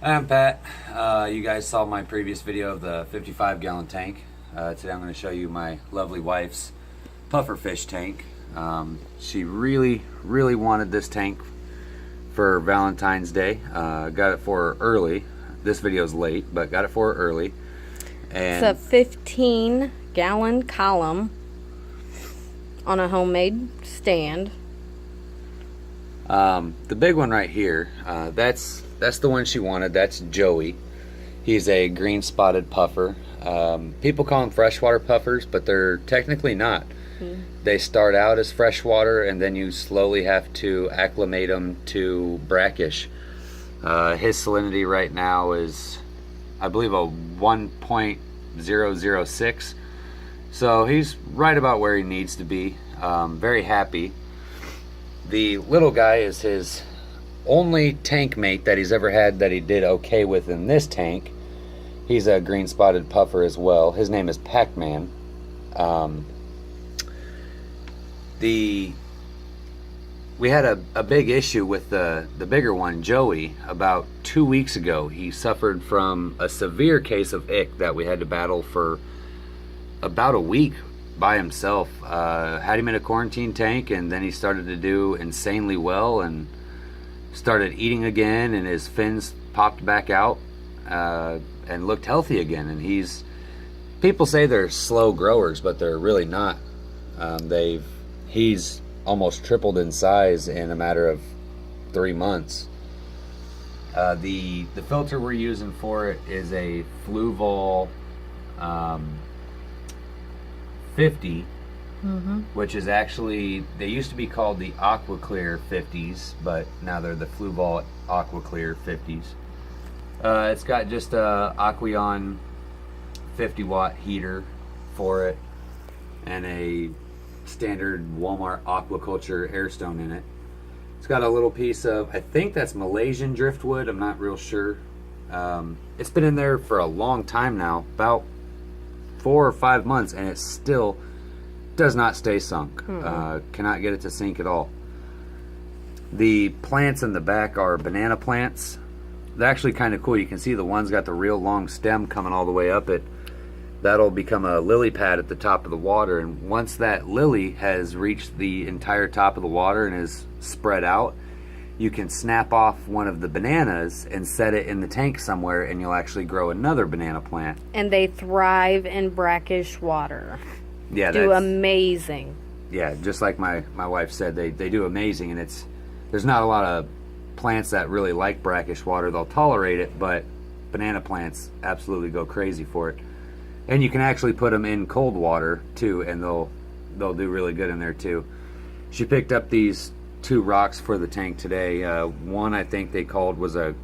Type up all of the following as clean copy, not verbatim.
I'm Pat. You guys saw my previous video of the 55-gallon tank. Today I'm going to show you my lovely wife's pufferfish tank. She really wanted this tank for Valentine's Day. Got it for her early. This video's late, but got it for her early. And it's a 15-gallon column on a homemade stand. The big one right here, that's the one she wanted. That's Joey. He's a green spotted puffer. People call them freshwater puffers, but they're technically not. They start out as freshwater, and then you slowly have to acclimate them to brackish. His salinity right now is, I believe, a 1.006. So he's right about where he needs to be. Very happy. The little guy is his only tank mate that he's ever had that he did okay with in this tank. He's a green spotted puffer as well. His name is Pac-Man. We had a big issue with the bigger one, Joey, about 2 weeks ago. He suffered from a severe case of ick that we had to battle for about a week by himself. Had him in a quarantine tank, and then he started to do insanely well and started eating again, and his fins popped back out and looked healthy again. And people say they're slow growers, but they're really not. He's almost tripled in size in a matter of 3 months. The filter we're using for it is a Fluval 50, which is actually, they used to be called the Aqua Clear 50s, but now they're the Fluval Aqua Clear 50s. It's got just a Aqueon 50-watt heater for it and a standard Walmart aquaculture airstone in it. It's got a little piece of, I think that's Malaysian driftwood, I'm not real sure. It's been in there for a long time now, about 4 or 5 months, and it still does not stay sunk. Cannot get it to sink at all. The plants in the back are banana plants. They're actually kind of cool. You can see the one's got the real long stem coming all the way up it. That'll become a lily pad at the top of the water, and once that lily has reached the entire top of the water and is spread out, you can snap off one of the bananas and set it in the tank somewhere, and you'll actually grow another banana plant. And they thrive in brackish water. Yeah, do amazing. Yeah, just like my wife said, they do amazing, and there's not a lot of plants that really like brackish water. They'll tolerate it, but banana plants absolutely go crazy for it. And you can actually put them in cold water too, and they'll do really good in there too. She picked up these 2 rocks for the tank today. One I think they called was a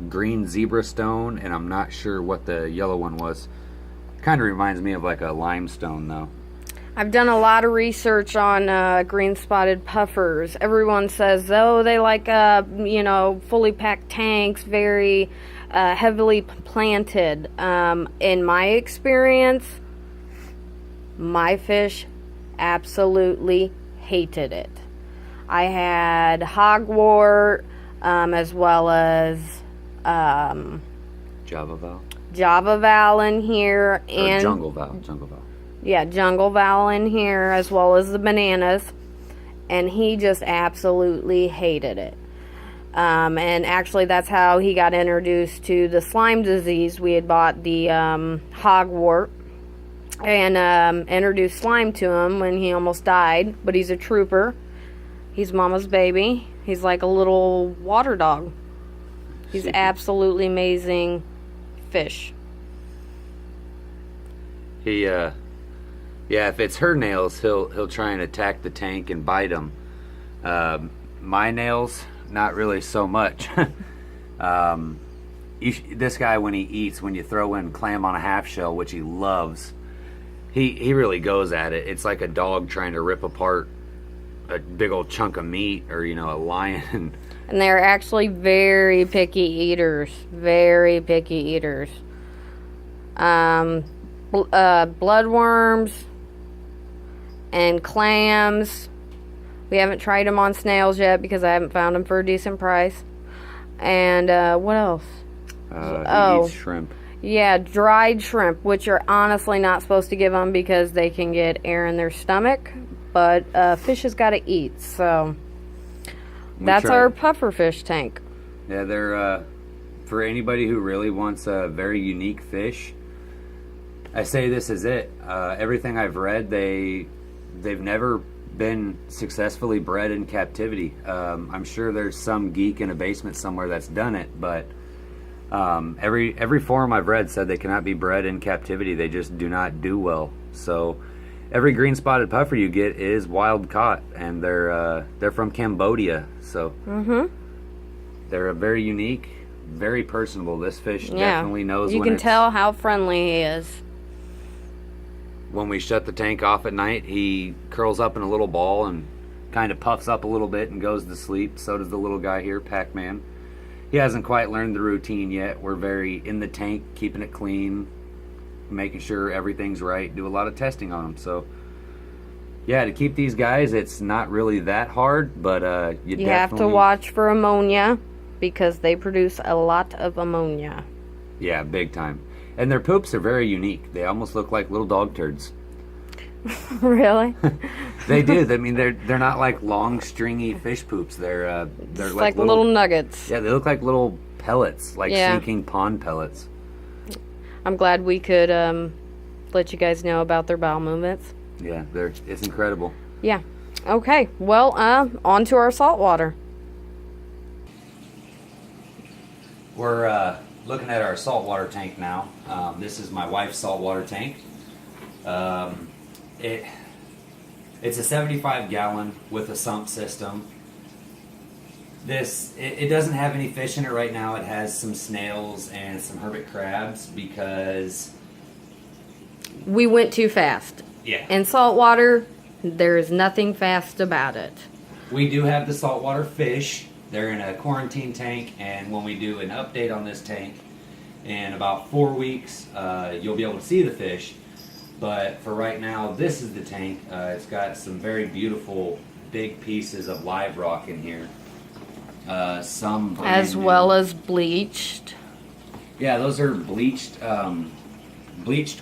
green zebra stone, and I'm not sure what the yellow one was. Kind of reminds me of like a limestone though. I've done a lot of research on green spotted puffers. Everyone says, oh, they like fully packed tanks, very heavily planted. In my experience, my fish absolutely hated it. I had hogwort as well as Java Val in here, and jungle val. Yeah, jungle val in here, as well as the bananas, and he just absolutely hated it. And actually that's how he got introduced to the slime disease. We had bought the hogwort and introduced slime to him when he almost died, but he's a trooper. He's mama's baby. He's like a little water dog. He's absolutely amazing fish. Yeah, if it's her nails, he'll try and attack the tank and bite them. My nails, not really so much. This guy, when he eats, when you throw in clam on a half shell, which he loves, he really goes at it. It's like a dog trying to rip apart a big old chunk of meat, or a lion. And they're actually very picky eaters. Very picky eaters. Bloodworms and clams. We haven't tried them on snails yet because I haven't found them for a decent price. And what else? He eats shrimp. Yeah, dried shrimp, which you're honestly not supposed to give them because they can get air in their stomach. But fish has got to eat, so that's our pufferfish tank. Yeah, they're for anybody who really wants a very unique fish. I say this is it. Everything I've read, they've never been successfully bred in captivity. I'm sure there's some geek in a basement somewhere that's done it, but every forum I've read said they cannot be bred in captivity. They just do not do well. So every green spotted puffer you get is wild caught, and they're from Cambodia. So they're a very unique, very personable. This fish definitely knows. You can tell how friendly he is. When we shut the tank off at night, he curls up in a little ball and kind of puffs up a little bit and goes to sleep. So does the little guy here, Pac-Man. He hasn't quite learned the routine yet. We're very in the tank, keeping it clean, making sure everything's right, do a lot of testing on them. So yeah, to keep these guys, it's not really that hard, but you have to watch for ammonia because they produce a lot of ammonia. Yeah, big time. And their poops are very unique. They almost look like little dog turds. Really? They do. I mean, they're not like long, stringy fish poops. They're like little nuggets. Yeah, they look like little pellets, like sinking pond pellets. I'm glad we could let you guys know about their bowel movements. Yeah, it's incredible. Yeah. Okay. Well, on to our saltwater. We're looking at our saltwater tank now. This is my wife's saltwater tank. It's a 75-gallon with a sump system. It doesn't have any fish in it right now. It has some snails and some hermit crabs because we went too fast. Yeah. In saltwater, there is nothing fast about it. We do have the saltwater fish. They're in a quarantine tank, and when we do an update on this tank in about 4 weeks, you'll be able to see the fish. But for right now, this is the tank. It's got some very beautiful big pieces of live rock in here. Some as well as bleached. Yeah, those are bleached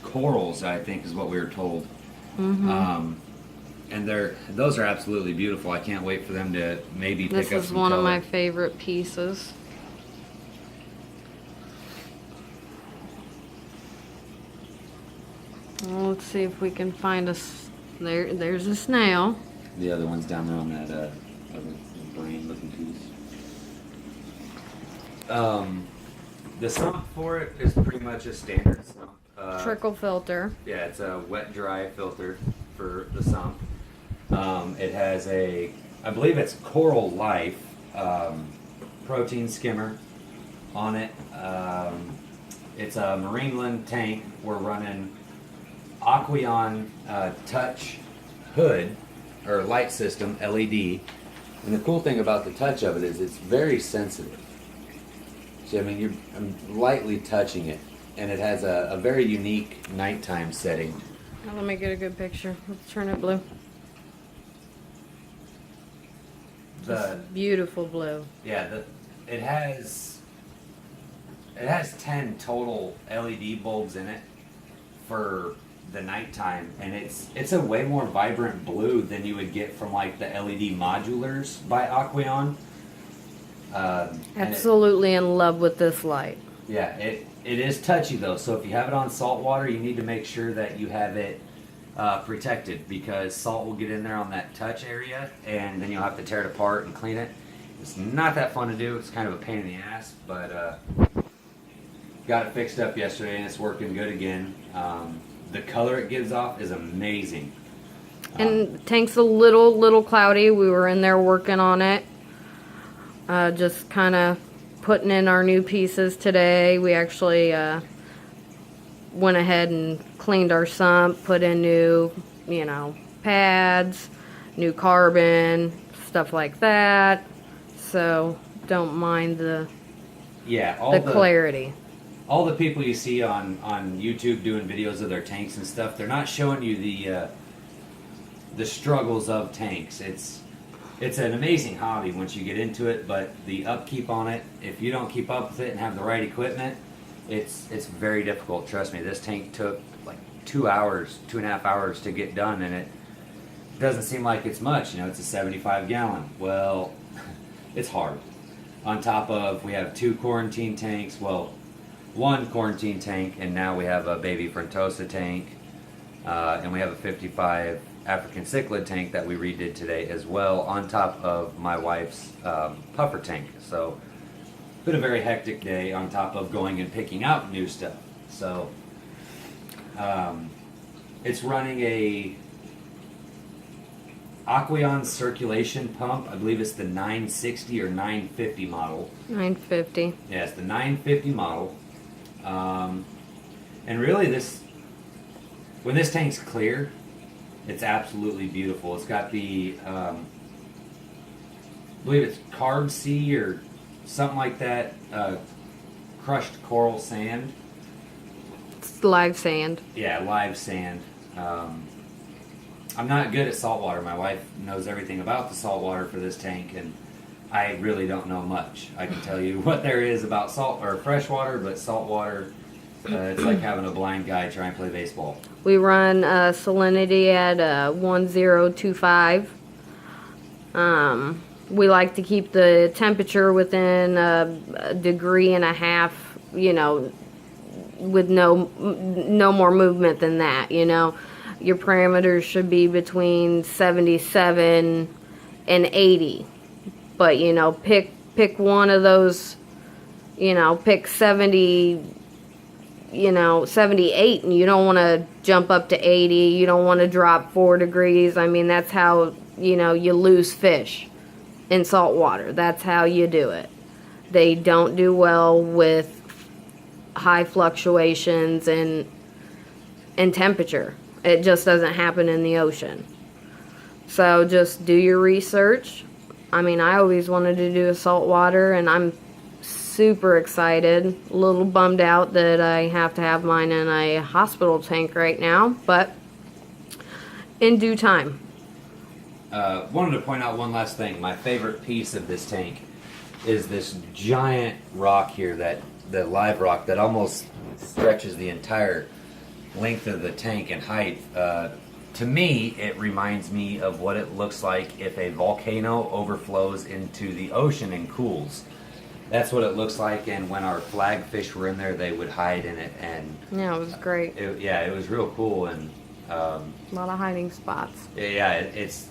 corals, I think is what we were told. And those are absolutely beautiful. I can't wait for them to maybe pick up some This is one color. of my favorite pieces. Well, let's see if we can find there's a snail. The other one's down there on that other brain looking piece. The sump for it is pretty much a standard sump. Trickle filter. Yeah, it's a wet-dry filter for the sump. It has I believe it's Coral Life protein skimmer on it. It's a Marineland tank. We're running Aquarium touch hood or light system LED. And the cool thing about the touch of it is it's very sensitive. So I mean, I'm lightly touching it, and it has a very unique nighttime setting. Now let me get a good picture. Let's turn it blue. Beautiful blue. Yeah, it has 10 total LED bulbs in it for the nighttime, and it's a way more vibrant blue than you would get from like the LED modulars by Aquarium. Absolutely in love with this light. Yeah, it is touchy though, so if you have it on salt water, you need to make sure that you have it protected, because salt will get in there on that touch area, and then you'll have to tear it apart and clean it. It's not that fun to do. It's kind of a pain in the ass, but got it fixed up yesterday, and it's working good again. The color it gives off is amazing. And the tank's a little cloudy. We were in there working on it. Just kind of putting in our new pieces today. We actually went ahead and cleaned our sump, put in new, pads, new carbon, stuff like that. So don't mind the clarity. All the people you see on YouTube doing videos of their tanks and stuff, they're not showing you the struggles of tanks. it's an amazing hobby once you get into it, but the upkeep on it, if you don't keep up with it and have the right equipment, it's very difficult. Trust me, this tank took like 2 hours, 2.5 hours to get done, and it doesn't seem like it's much. You know, it's a 75 gallon. Well, it's hard. On top of, we have 2 quarantine tanks, well, 1 quarantine tank, and now we have a baby Frontosa tank, and we have a 55 African cichlid tank that we redid today as well, on top of my wife's puffer tank. So, been a very hectic day on top of going and picking out new stuff. So, it's running a Aquarium circulation pump. I believe it's the 960 or 950 model. 950. Yeah, it's the 950 model. And really, when this tank's clear, it's absolutely beautiful. It's got the, I believe it's carb sea or something like that, crushed coral sand. It's live sand. Yeah, live sand. I'm not good at saltwater. My wife knows everything about the saltwater for this tank, and I really don't know much. I can tell you what there is about salt or freshwater, but saltwater, it's like having a blind guy try and play baseball. We run salinity at 1025. We like to keep the temperature within 1.5 degrees, you know, with no more movement than that, you know. Your parameters should be between 77 and 80. But, you know, pick one of those, you know, pick 70, you know, 78, and you don't want to jump up to 80. You don't want to drop 4 degrees. I mean, that's how, you know, you lose fish in salt water. That's how you do it. They don't do well with high fluctuations in temperature. It just doesn't happen in the ocean. So just do your research. I mean, I always wanted to do a saltwater, and I'm super excited. A little bummed out that I have to have mine in a hospital tank right now, but in due time. Wanted to point out one last thing. My favorite piece of this tank is this giant rock here, the live rock that almost stretches the entire length of the tank and height. To me, it reminds me of what it looks like if a volcano overflows into the ocean and cools. That's what it looks like, and when our flagfish were in there, they would hide in it. And yeah, it was great. It was real cool, and a lot of hiding spots. Yeah, it's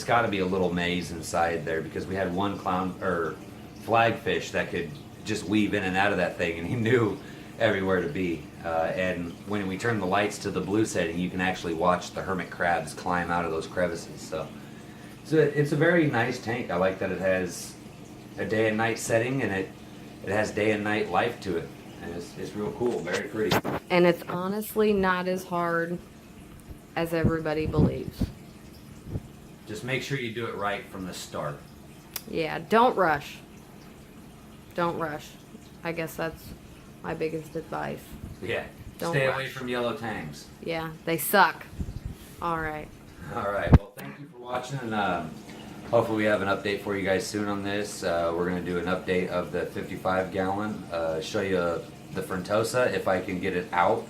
got to be a little maze inside there, because we had one flagfish that could just weave in and out of that thing, and he knew everywhere to be. And when we turn the lights to the blue setting, you can actually watch the hermit crabs climb out of those crevices. So it's a very nice tank. I like that it has a day and night setting, and it has day and night life to it. And it's real cool, very pretty. And it's honestly not as hard as everybody believes. Just make sure you do it right from the start. Yeah, don't rush. Don't rush. I guess that's my biggest advice. Yeah. Don't Stay rush. away from yellow tangs. Yeah, they suck. All right. All right. Well, thank you for watching, and hopefully we have an update for you guys soon on this. We're going to do an update of the 55 gallon, show you the Frontosa if I can get it out.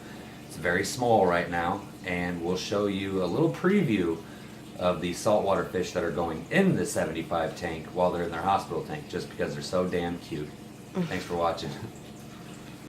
It's very small right now, and we'll show you a little preview of the saltwater fish that are going in the 75 tank while they're in their hospital tank, just because they're so damn cute. Thanks for watching.